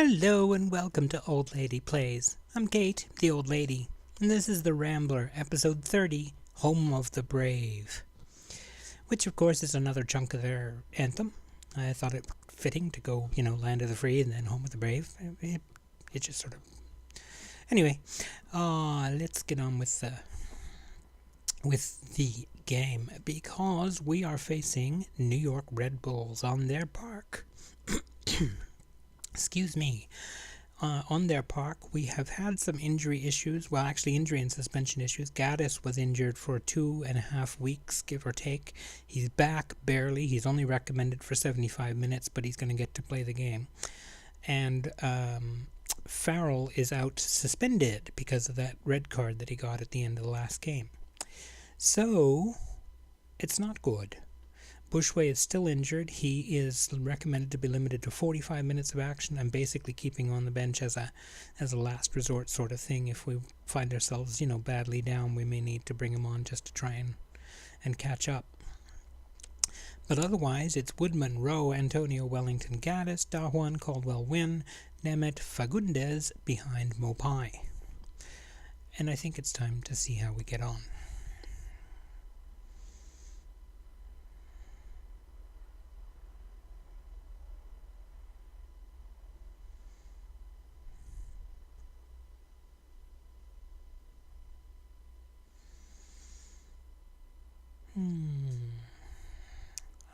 Hello and welcome to Old Lady Plays. I'm Kate, the Old Lady, and this is the Rambler, episode 30, Home of the Brave. Which, of course, is another chunk of their anthem. I thought it fitting to go, Land of the Free and then Home of the Brave. It just sort of... Anyway, let's get on with the game, because we are facing New York Red Bulls on their park. Excuse me. On their park, we have had some injury issues. Well, actually, injury and suspension issues. Gaddis was injured for 2.5 weeks, give or take. He's back barely. He's only recommended for 75 minutes, but he's going to get to play the game. And Farrell is out suspended because of that red card that he got at the end of the last game. So, it's not good. Bushway is still injured. He is recommended to be limited to 45 minutes of action. I'm basically keeping on the bench as a last resort sort of thing. If we find ourselves, badly down, we may need to bring him on just to try and catch up. But otherwise, it's Woodman, Rowe, Antonio, Wellington, Gaddis, Dajuan, Caldwell, Wynn, Nemeth, Fagundes behind Mopai. And I think it's time to see how we get on.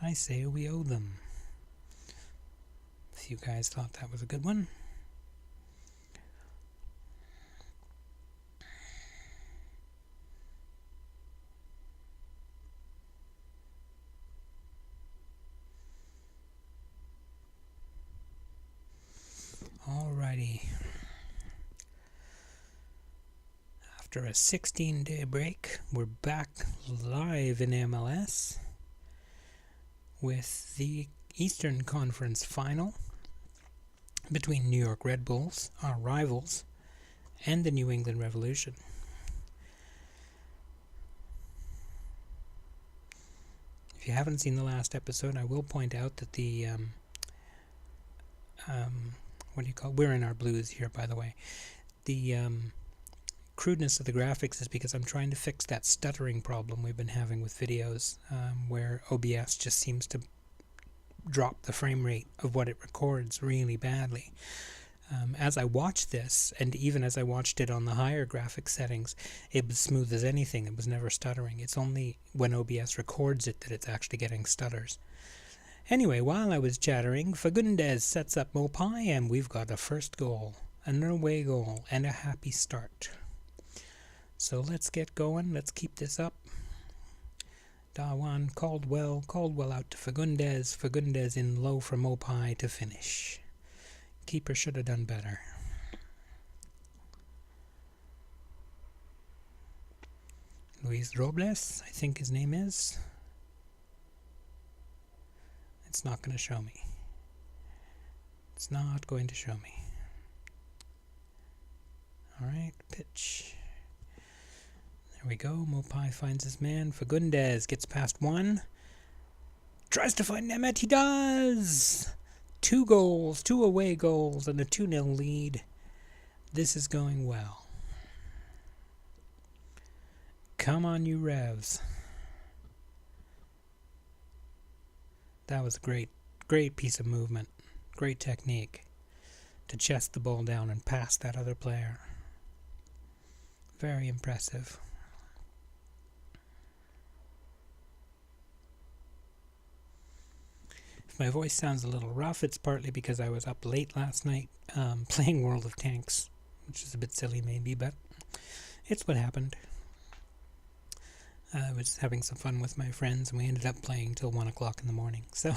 I say we owe them. If you guys thought that was a good one. Alrighty. After a 16-day break, we're back live in MLS with the Eastern Conference Final between New York Red Bulls, our rivals, and the New England Revolution. If you haven't seen the last episode, I will point out that the we're in our blues here, by the way. The crudeness of the graphics is because I'm trying to fix that stuttering problem we've been having with videos, where OBS just seems to drop the frame rate of what it records really badly. As I watched this, and even as I watched it on the higher graphics settings, it was smooth as anything. It was never stuttering. It's only when OBS records it that it's actually getting stutters. Anyway, while I was chattering, Fagundes sets up Mopai, and we've got a first goal, an away goal, and a happy start. So let's get going. Let's keep this up. Dajuan, Caldwell out to Fagundes. Fagundes in low for Mopai to finish. Keeper should have done better. Luis Robles, I think his name is. It's not going to show me. It's not going to show me. Alright, pitch. There we go. Mopai finds his man. Fagundes gets past one. Tries to find Nemeth. He does! 2 goals, 2 away goals, and a 2-0 lead. This is going well. Come on, you Revs. That was a great piece of movement. Great technique to chest the ball down and pass that other player. Very impressive. If my voice sounds a little rough, it's partly because I was up late last night playing World of Tanks, which is a bit silly maybe, but it's what happened. I was having some fun with my friends, and we ended up playing till 1 o'clock in the morning, so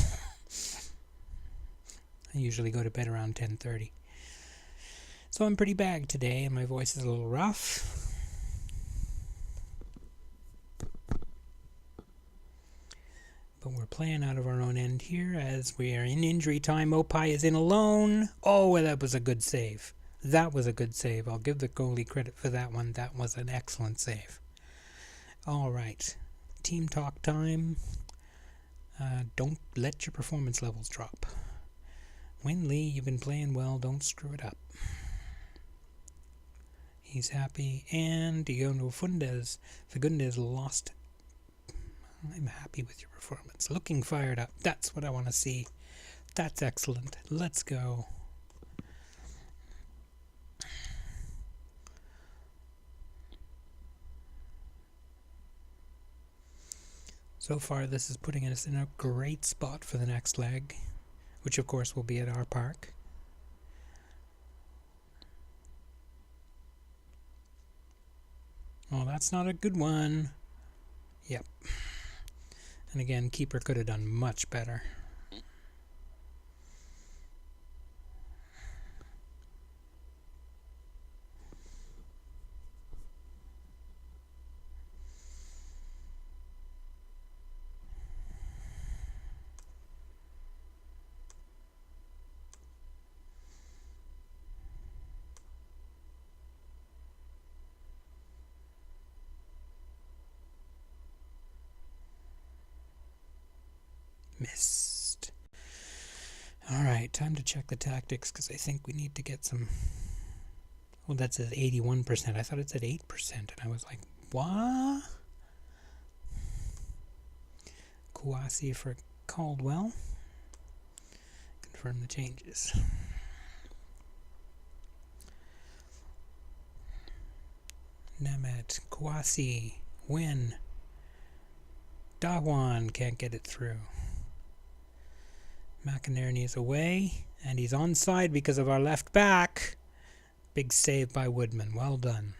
I usually go to bed around 10:30. So I'm pretty bagged today, and my voice is a little rough. But we're playing out of our own end here as we are in injury time. Mopai is in alone. Oh, well, that was a good save. That was a good save. I'll give the goalie credit for that one. That was an excellent save. All right. Team talk time. Don't let your performance levels drop. Win Lee, you've been playing well. Don't screw it up. He's happy. And Diogo Fagundes lost. I'm happy with your performance. Looking fired up. That's what I want to see. That's excellent. Let's go. So far, this is putting us in a great spot for the next leg, which of course will be at our park. Oh, that's not a good one. Yep. And again, keeper could have done much better. Missed. Alright, time to check the tactics because I think we need to get some... Well, that says 81%. I thought it said 8%, and I was like, what? Kouassi for Caldwell. Confirm the changes. Nemeth, Kouassi, win. Dawan can't get it through. McInerney is away, and he's onside because of our left back. Big save by Woodman. Well done.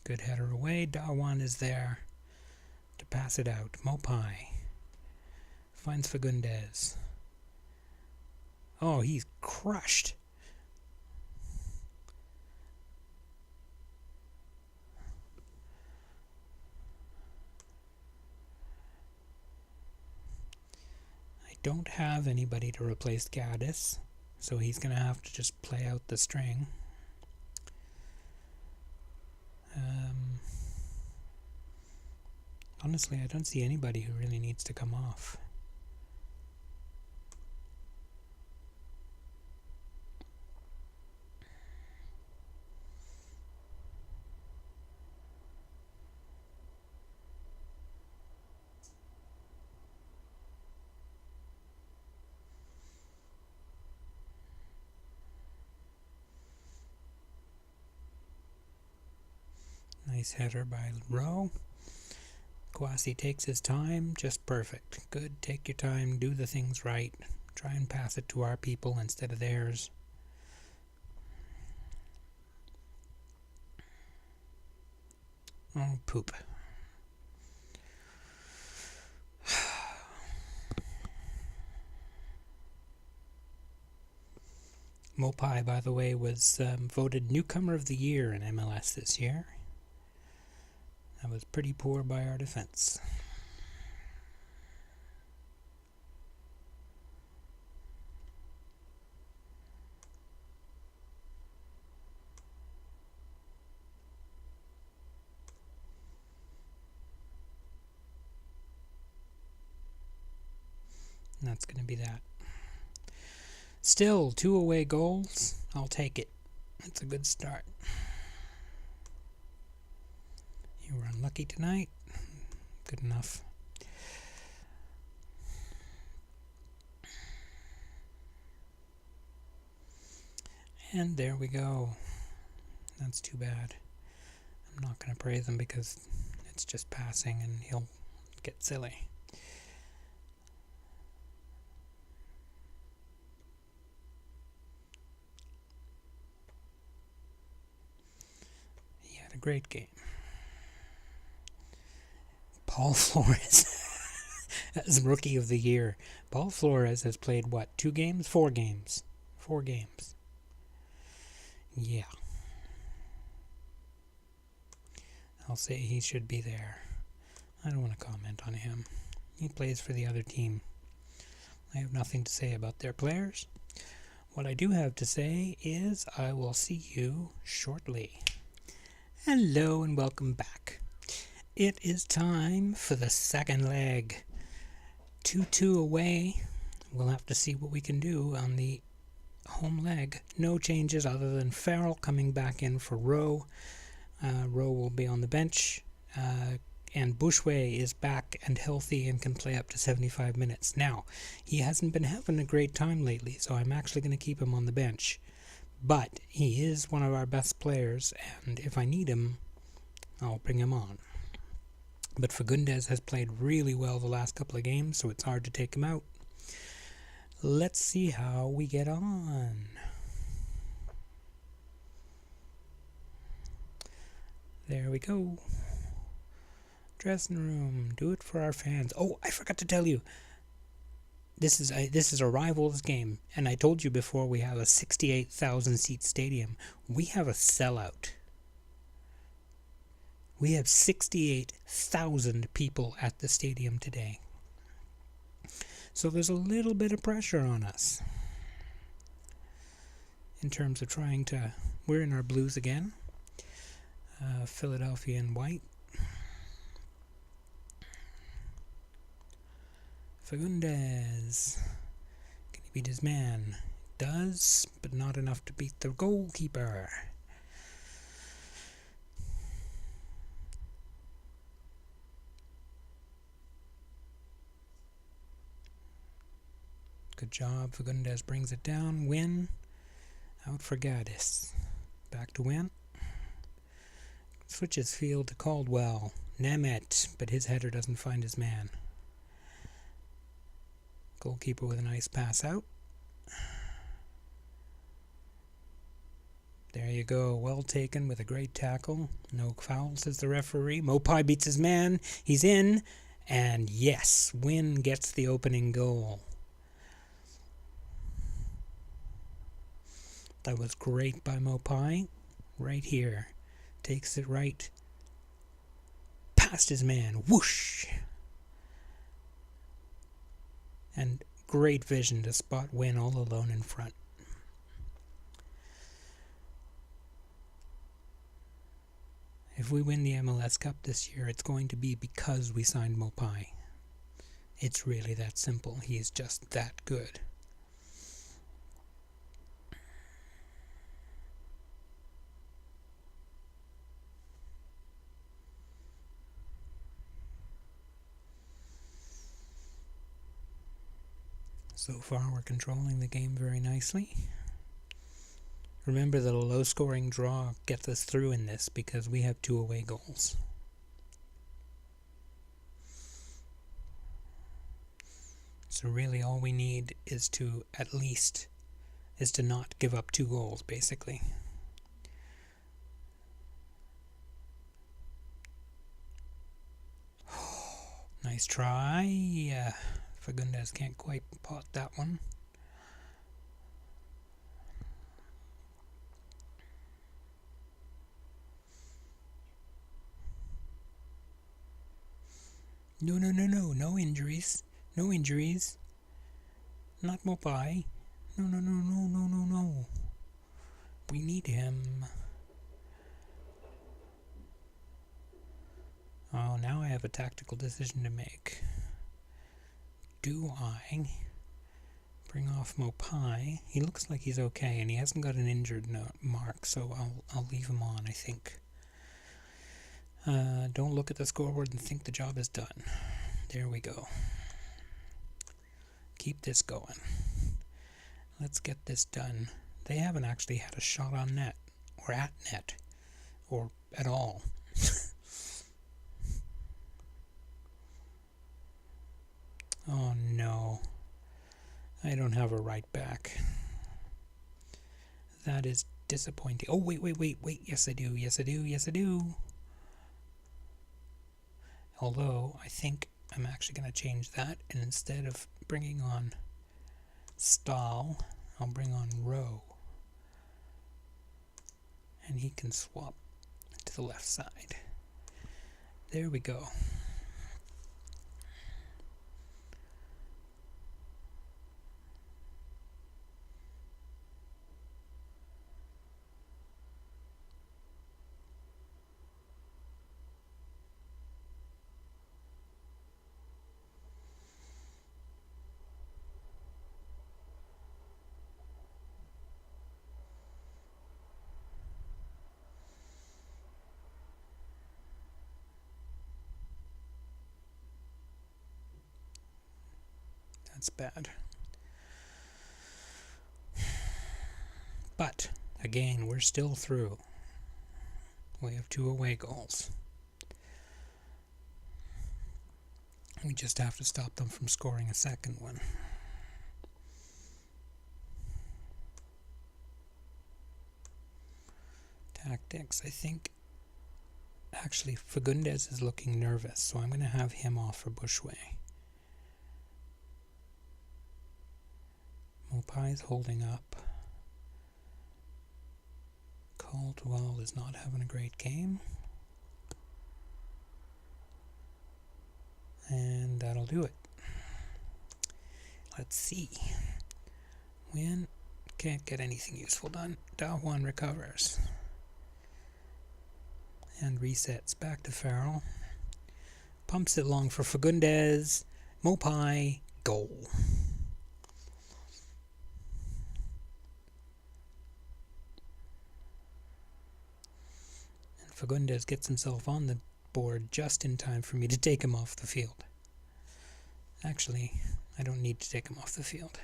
Good header away. Dawan is there to pass it out. Mopai finds Fagundes. Oh, he's crushed. I don't have anybody to replace Gaddis, so he's going to have to just play out the string. Honestly, I don't see anybody who really needs to come off. Nice header by Rowe. Kouassi takes his time, just perfect. Good, take your time, do the things right. Try and pass it to our people instead of theirs. Oh, poop. Mopai, by the way, was voted Newcomer of the Year in MLS this year. That was pretty poor by our defense. And that's going to be that. Still, 2 away goals. I'll take it. That's a good start. You were unlucky tonight. Good enough. And there we go. That's too bad. I'm not going to praise him because it's just passing and he'll get silly. He had a great game. Paul Flores as Rookie of the Year. Paul Flores has played, what, 2 games? 4 games. 4 games. Yeah. I'll say he should be there. I don't want to comment on him. He plays for the other team. I have nothing to say about their players. What I do have to say is I will see you shortly. Hello and welcome back. It is time for the second leg. 2-2 away. We'll have to see what we can do on the home leg. No changes other than Farrell coming back in for Rowe. Rowe will be on the bench. And Bushway is back and healthy and can play up to 75 minutes. Now, he hasn't been having a great time lately, so I'm actually going to keep him on the bench. But he is one of our best players, and if I need him, I'll bring him on. But Fagundes has played really well the last couple of games, so it's hard to take him out. Let's see how we get on. There we go. Dressing room. Do it for our fans. Oh, I forgot to tell you. This is a rivals game, and I told you before we have a 68,000 seat stadium. We have a sellout. We have 68,000 people at the stadium today. So there's a little bit of pressure on us in terms of trying to... We're in our blues again. Philadelphia in white. Fagundes. Can he beat his man? Does, but not enough to beat the goalkeeper. Good job. Fagundes brings it down. Win. Out for Gaddis. Back to Win. Switches field to Caldwell. Nemeth, but his header doesn't find his man. Goalkeeper with a nice pass out. There you go. Well taken with a great tackle. No foul, says the referee. Mopai beats his man. He's in. And yes, Win gets the opening goal. That was great by Mopai. Right here. Takes it right. Past his man. Whoosh! And great vision to spot Win all alone in front. If we win the MLS Cup this year, it's going to be because we signed Mopai. It's really that simple. He is just that good. So far, we're controlling the game very nicely. Remember that a low-scoring draw gets us through in this because we have 2 away goals. So really all we need is to not give up 2 goals, basically. Nice try. Fagundes can't quite pot that one. No injuries. No injuries. Not Mopai. No. We need him. Oh, now I have a tactical decision to make. Do I bring off Mopai? He looks like he's okay, and he hasn't got an injured mark, so I'll leave him on, I think. Don't look at the scoreboard and think the job is done. There we go. Keep this going. Let's get this done. They haven't actually had a shot on net, or at net, or at all. Oh no. I don't have a right back. That is disappointing. Oh, wait. Yes, I do. Although, I think I'm actually going to change that, and instead of bringing on Stahl, I'll bring on Rowe. And he can swap to the left side. There we go. That's bad. But, again, we're still through. We have 2 away goals. We just have to stop them from scoring a second one. Tactics, I think. Actually, Fagundes is looking nervous, so I'm going to have him off for Bushway. Mopai's holding up. Caldwell is not having a great game. And that'll do it. Let's see. Win. Can't get anything useful done. Dawan recovers. And resets back to Farrell. Pumps it long for Fagundes. Mopai. Goal. And Fagundes gets himself on the board just in time for me to take him off the field. Actually, I don't need to take him off the field.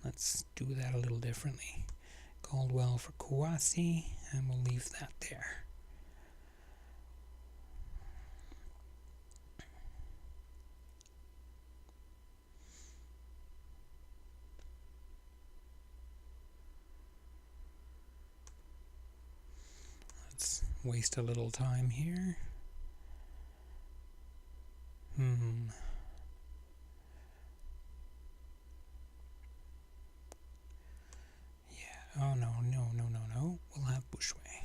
Let's do that a little differently. Caldwell for Kouassi, and we'll leave that there. Let's waste a little time here. Oh, no. We'll have Bushway.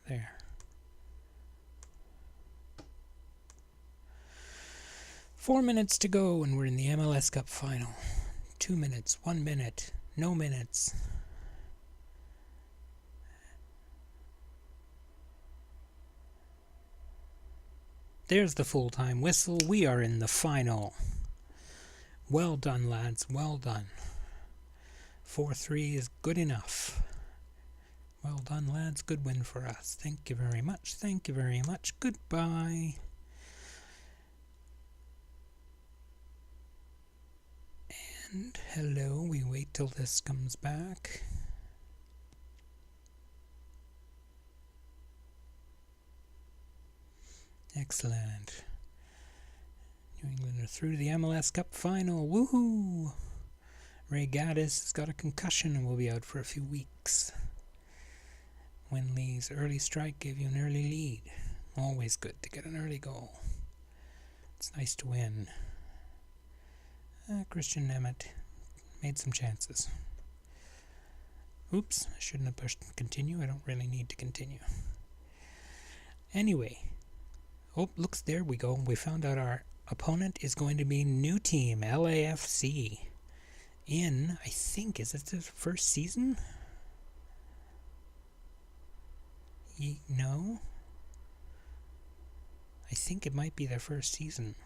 There. Four minutes to go, and we're in the MLS Cup Final. 2 minutes, 1 minute, no minutes. There's the full-time whistle. We are in the final. Well done, lads. Well done. 4-3 is good enough. Well done, lads. Good win for us. Thank you very much. Thank you very much. Goodbye. And hello. We wait till this comes back. Excellent. New England are through to the MLS Cup Final. Woohoo! Ray Gaddis has got a concussion and will be out for a few weeks. Winley's early strike gave you an early lead. Always good to get an early goal. It's nice to win. Christian Nemeth made some chances. Oops, I shouldn't have pushed continue. I don't really need to continue. Anyway. Oh, looks, there we go. We found out our opponent is going to be new team, LAFC. In, I think, is it the first season? No. I think it might be their first season.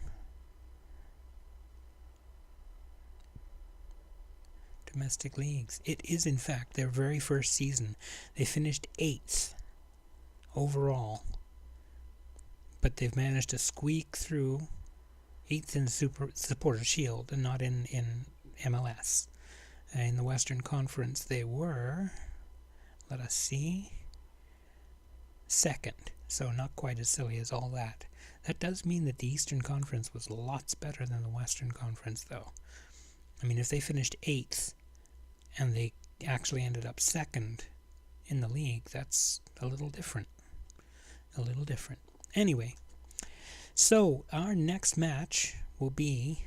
Domestic leagues. It is, in fact, their very first season. They finished 8th overall. But they've managed to squeak through 8th in the Supporters' Shield and not in MLS. In the Western Conference, they were, let us see, 2nd. So not quite as silly as all that. That does mean that the Eastern Conference was lots better than the Western Conference, though. I mean, if they finished 8th and they actually ended up 2nd in the league, that's a little different. A little different. Anyway, so our next match will be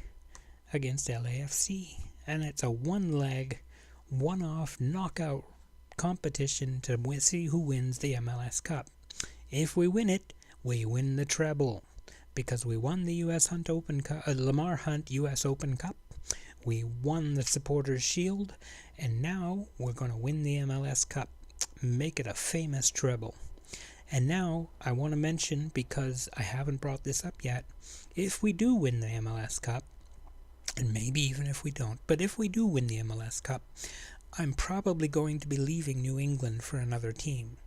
against LAFC, and it's a one-leg, one-off knockout competition to see who wins the MLS Cup. If we win it, we win the treble, because we won the U.S. Hunt Open Cup, Lamar Hunt U.S. Open Cup. We won the Supporters' Shield, and now we're going to win the MLS Cup. Make it a famous treble. And now I want to mention, because I haven't brought this up yet, if we do win the MLS Cup, and maybe even if we don't, but if we do win the MLS Cup, I'm probably going to be leaving New England for another team.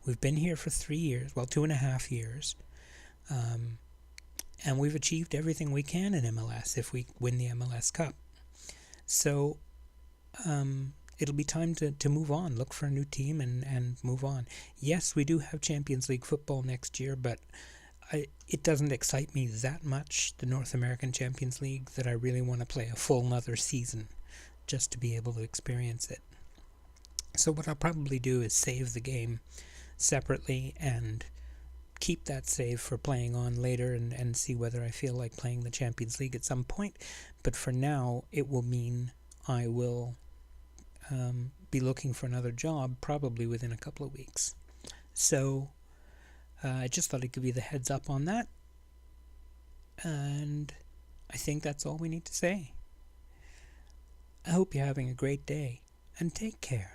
We've been here for 3 years, well, 2.5 years, And we've achieved everything we can in MLS if we win the MLS Cup. So it'll be time to move on, look for a new team and move on. Yes, we do have Champions League football next year, but it doesn't excite me that much, the North American Champions League, that I really want to play a full another season just to be able to experience it. So what I'll probably do is save the game separately and keep that save for playing on later and see whether I feel like playing the Champions League at some point. But for now, it will mean I will be looking for another job probably within a couple of weeks. So I just thought I'd give you the heads up on that. And I think that's all we need to say. I hope you're having a great day, and take care.